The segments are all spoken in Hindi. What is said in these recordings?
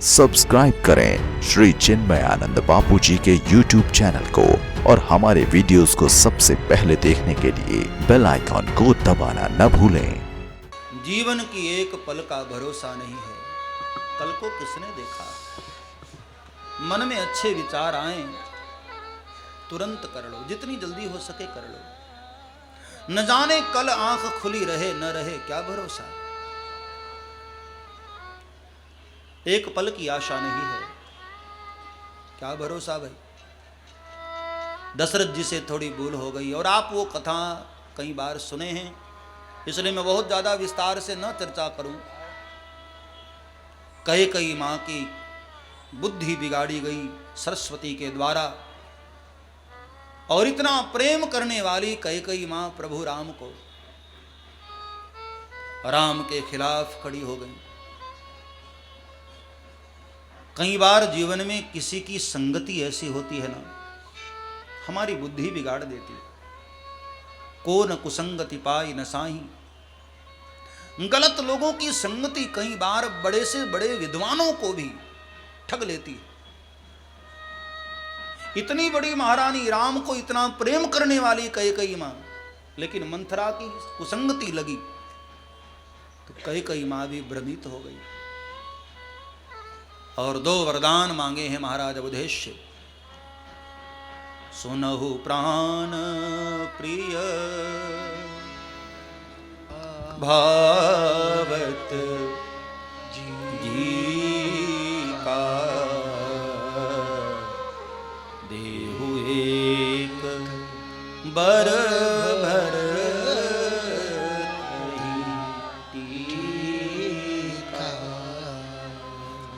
सब्सक्राइब करें श्री चिन्मयानंद बापू जी के YouTube चैनल को और हमारे वीडियोस को सबसे पहले देखने के लिए बेल आइकॉन को दबाना न भूलें। जीवन की एक पल का भरोसा नहीं है, कल को किसने देखा। मन में अच्छे विचार आए तुरंत कर लो, जितनी जल्दी हो सके कर लो। न जाने कल आंख खुली रहे न रहे, क्या भरोसा। एक पल की आशा नहीं है, क्या भरोसा भाई। दशरथ जी से थोड़ी भूल हो गई, और आप वो कथा कई बार सुने हैं, इसलिए मैं बहुत ज्यादा विस्तार से न चर्चा करूं। कई मां की बुद्धि बिगाड़ी गई सरस्वती के द्वारा, और इतना प्रेम करने वाली कई मां प्रभु राम को, राम के खिलाफ खड़ी हो गई। कई बार जीवन में किसी की संगति ऐसी होती है ना, हमारी बुद्धि बिगाड़ देती है। को न कुसंगति पाई न साही। गलत लोगों की संगति कई बार बड़े से बड़े विद्वानों को भी ठग लेती है। इतनी बड़ी महारानी राम को इतना प्रेम करने वाली कई मां, लेकिन मंथरा की कुसंगति लगी तो कई मां भी भ्रमित हो गई। और दो वरदान मांगे हैं महाराज अवधेश से। सुनहु प्राण प्रिय भावत जी का, देहु एक बर भर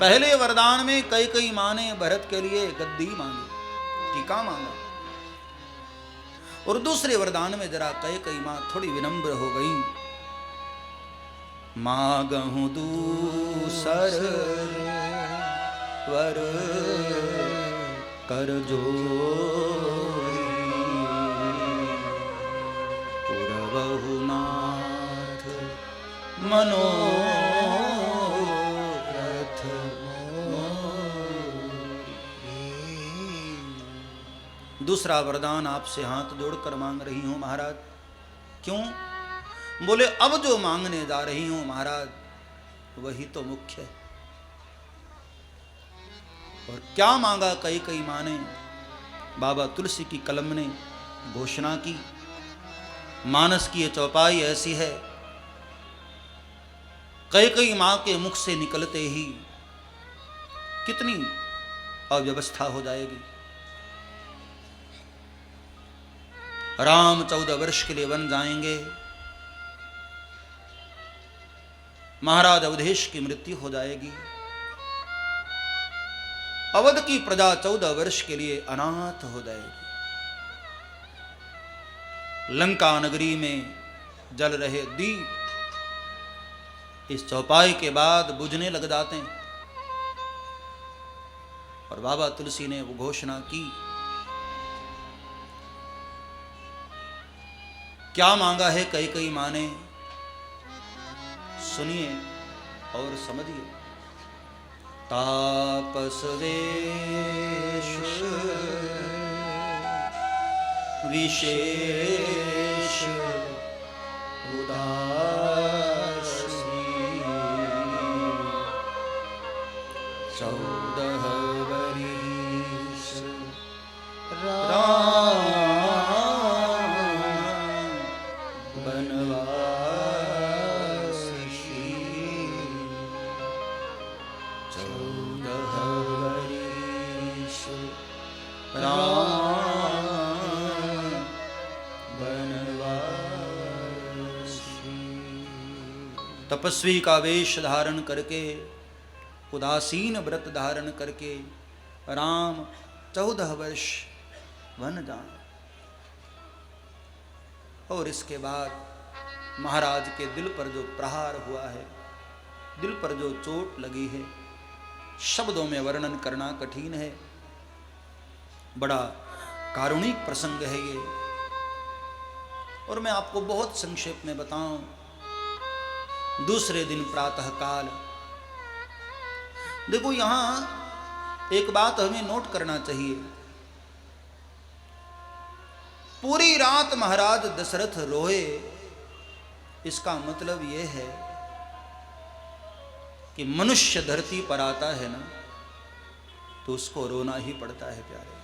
पहले वरदान में कई मां ने भरत के लिए गद्दी मांगी, टीका मांगा। और दूसरे वरदान में जरा कई मां थोड़ी विनम्र हो गई। मांगहु दूसर वर कर जोरी, पुरवहु नाथ मनो दूसरा वरदान आपसे हाथ जोड़कर मांग रही हूं महाराज। क्यों? बोले अब जो मांगने जा रही हूं महाराज वही तो मुख्य है। और क्या मांगा कई मां ने? बाबा तुलसी की कलम ने घोषणा की। मानस की ये चौपाई ऐसी है, कई मां के मुख से निकलते ही कितनी अव्यवस्था हो जाएगी। राम 14 वर्ष के लिए वन जाएंगे, महाराज अवधेश की मृत्यु हो जाएगी, अवध की प्रजा 14 वर्ष के लिए अनाथ हो जाएगी। लंका नगरी में जल रहे दीप इस चौपाई के बाद बुझने लग जाते हैं। और बाबा तुलसी ने वो घोषणा की। क्या मांगा है कई मां ने? सुनिए और समझिए। तापस वेश विशेष उदासी, 14 वरिस राम तपस्वी का वेश धारण करके, उदासीन व्रत धारण करके राम 14 वर्ष वन जाए। और इसके बाद महाराज के दिल पर जो प्रहार हुआ है, दिल पर जो चोट लगी है, शब्दों में वर्णन करना कठिन है। बड़ा कारुणिक प्रसंग है ये, और मैं आपको बहुत संक्षेप में बताऊं। दूसरे दिन प्रातः काल देखो यहां एक बात हमें नोट करना चाहिए। पूरी रात महाराज दशरथ रोए, इसका मतलब यह है कि मनुष्य धरती पर आता है ना तो उसको रोना ही पड़ता है प्यारे।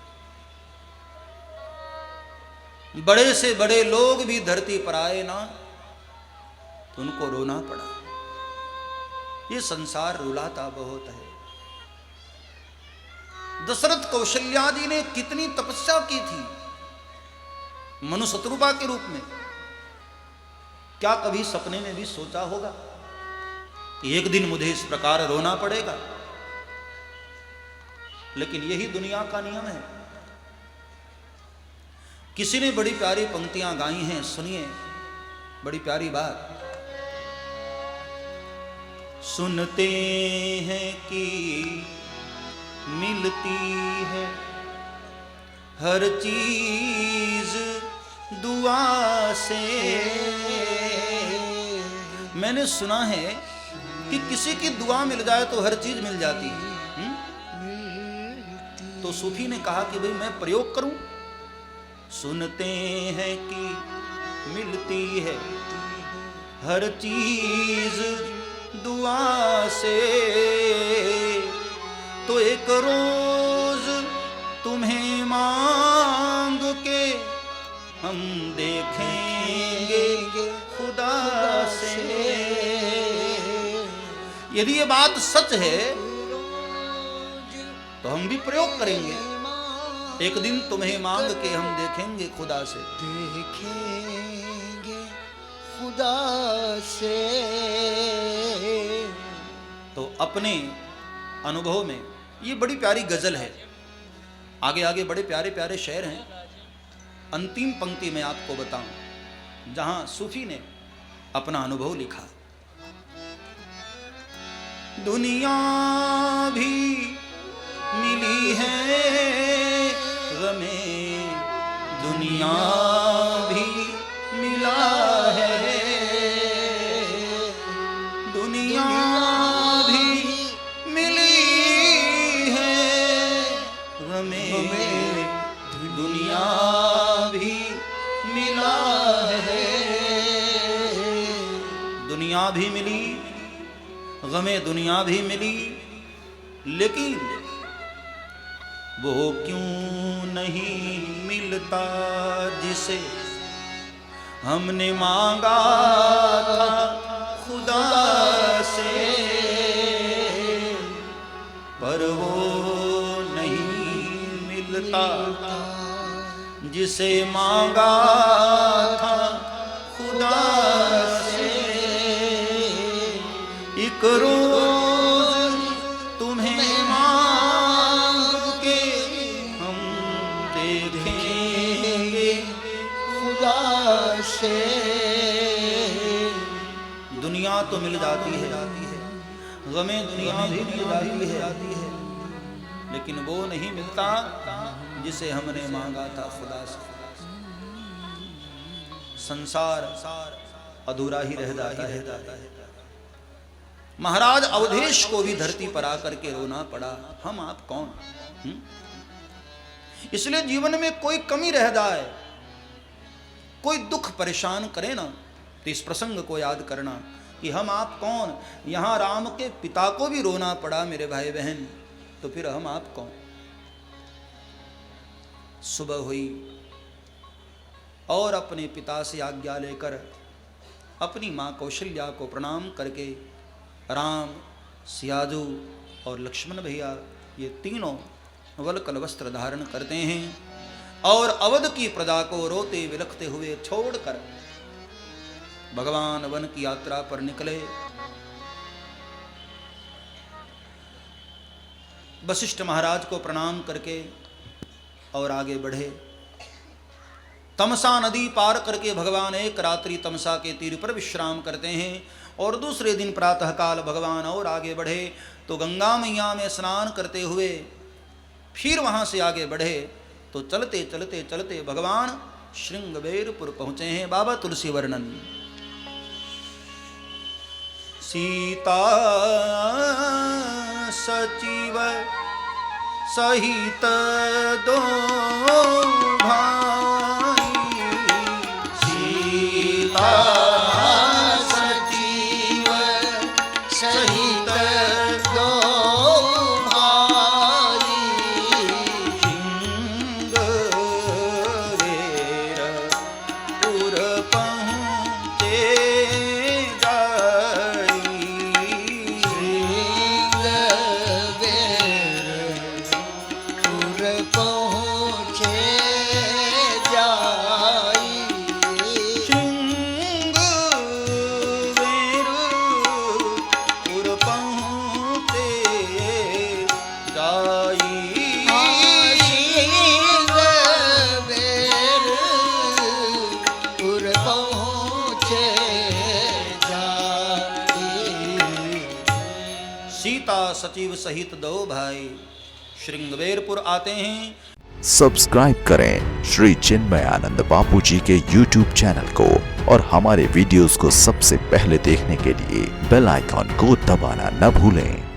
बड़े से बड़े लोग भी धरती पर आए ना तो उनको रोना पड़ा। ये संसार रुलाता बहुत है। दशरथ कौशल्यादि ने कितनी तपस्या की थी मनु शत्रुपा के रूप में। क्या कभी सपने में भी सोचा होगा कि एक दिन मुझे इस प्रकार रोना पड़ेगा? लेकिन यही दुनिया का नियम है। किसी ने बड़ी प्यारी पंक्तियां गाई हैं, सुनिए, बड़ी प्यारी बात। सुनते हैं कि मिलती है हर चीज दुआ से। मैंने सुना है कि किसी की दुआ मिल जाए तो हर चीज मिल जाती है। तो सूफी ने कहा कि भाई मैं प्रयोग करूं। सुनते हैं कि मिलती है हर चीज दुआ से, तो एक रोज तुम्हें मांग के हम देखेंगे खुदा से। यदि ये बात सच है तो हम भी प्रयोग करेंगे। एक दिन तुम्हें मांग के हम देखेंगे खुदा से, देखेंगे खुदा से। तो अपने अनुभव में ये बड़ी प्यारी गजल है। आगे आगे बड़े प्यारे प्यारे शेर हैं। अंतिम पंक्ति में आपको बताऊं जहां सूफी ने अपना अनुभव लिखा। दुनिया भी मिली है गमे, दुनिया भी मिला है, दुनिया भी मिली है गमे, दुनिया भी मिला है। दुनिया भी मिली, गमे दुनिया भी मिली, लेकिन वो क्यों नहीं मिलता जिसे हमने मांगा था खुदा से। पर वो नहीं मिलता जिसे मांगा था खुदा से। एक रोज तुम्हें मांग के हम देखेंगे खुदा से। दुनिया तो मिल जाती है, गमे दुनिया भी मिल जाती है, लेकिन वो नहीं मिलता जिसे हमने मांगा था खुदा से। संसार अधूरा ही रह जाता है। महाराज अवधेश को भी धरती पर आकर के रोना पड़ा। हम आप कौन? इसलिए जीवन में कोई कमी रह जाए, कोई दुख परेशान करे ना, तो इस प्रसंग को याद करना कि हम आप कौन। यहां राम के पिता को भी रोना पड़ा मेरे भाई बहन, तो फिर हम आप कौन। सुबह हुई और अपने पिता से आज्ञा लेकर अपनी मां कौशल्या को प्रणाम करके राम, सियाजू और लक्ष्मण भैया ये तीनों वलकल वस्त्र धारण करते हैं और अवध की प्रजा को रोते विलखते हुए छोड़कर भगवान वन की यात्रा पर निकले। वशिष्ठ महाराज को प्रणाम करके और आगे बढ़े। तमसा नदी पार करके भगवान एक रात्रि तमसा के तीर पर विश्राम करते हैं और दूसरे दिन प्रातःकाल भगवान और आगे बढ़े तो गंगा मैया में स्नान करते हुए फिर वहां से आगे बढ़े तो चलते चलते चलते भगवान श्रृंगबेरपुर पहुंचे हैं। बाबा तुलसी वर्णन। सीता सचिव सहित दो भाई सीता सचिव सहित दो भाई सिंगवेर पुर पहुँचे जाई पुर पहुँचे जाई सिंगवेर पुर पहुँचे जाई पुर पहुँचे जाई सीता सचिव सहित दो भाई श्रृंगवेरपुर आते हैं। सब्सक्राइब करें श्री चिन्मयानंद बापू जी के YouTube चैनल को और हमारे वीडियोस को सबसे पहले देखने के लिए बेल आइकॉन को दबाना न भूलें।